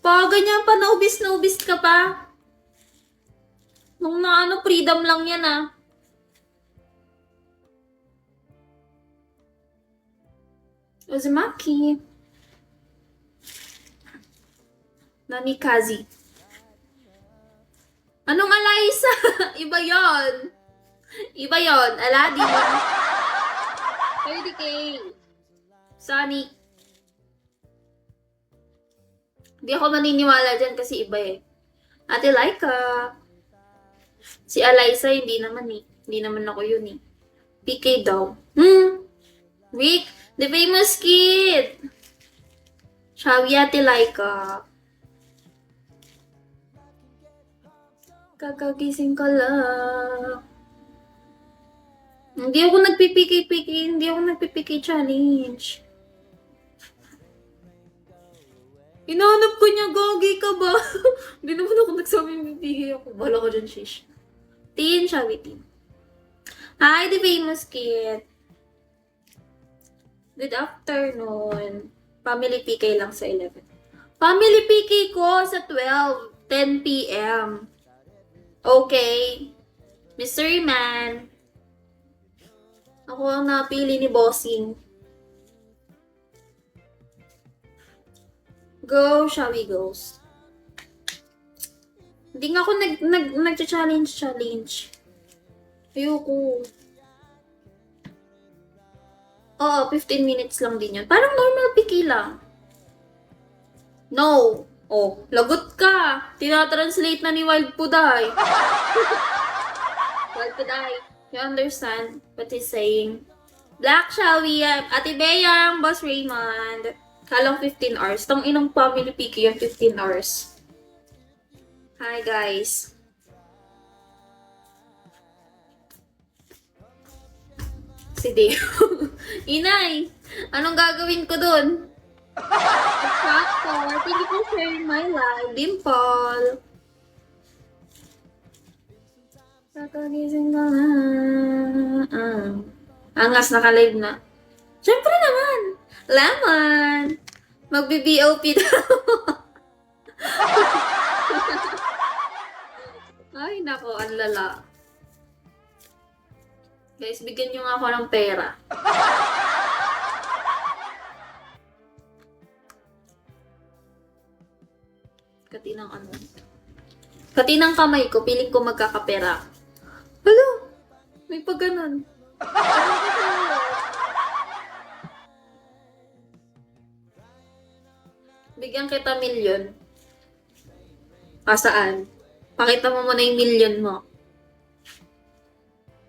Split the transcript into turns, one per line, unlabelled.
Pa, ganyan pa, na ubis ka pa. Nung na ano, freedom lang yan ah. Uzumaki. Namikaze. Anong Alaysa? Iba yon. Iba yon. Aladdin. 30K. Sonic. Hindi ako maniniwala dyan kasi iba eh. Ate Laika. Si Alaysa, hindi naman eh. Hindi naman ako yun eh. PK daw. Rick, the famous kid. Shawi Ate Laika. Kakagising ka lang. Hindi ako nagpipiki-piki. Hindi ako nagpipiki challenge. Hinahanap ko niya, gagi ka ba? Hindi naman ako nagsabi pipiki ako. Bala ko dyan, shish. Tin, Shawi Tin. Hi, the famous kid. Good afternoon. Family PK lang sa 11. Family PK ko sa 12. 10 p.m. Okay. Mystery Man. Ako ang napili ni Bossing. Go, shall we goes. Hindi nga ako nag-challenge. Ayoko. Oo, 15 minutes lang din yun. Parang normal piki lang. No. Oh, lagot ka. Tinatranslate na ni Wild Puday. Wild Puday. You understand what he's saying? Black Shawi, Ate Beyang, Boss Raymond. Kalang 15 hours. Tang inong family piki yung 15 hours. Hi, guys. Si Deo. Inay, anong gagawin ko dun? Factor. Thank you for sharing my life. Dimple. Kakagising ka na. Angas, naka-live na. Siyempre naman. Lemon. Magbi-BOP daw. Ay, nako, ang lala. Guys, bigyan nyo nga ako ng pera. Katinang ano. Katinang kamay ko, piling ko magkakapera. Hello? May pag ganun. Bigyan kita milyon. Saan? Pakita mo muna yung milyon mo.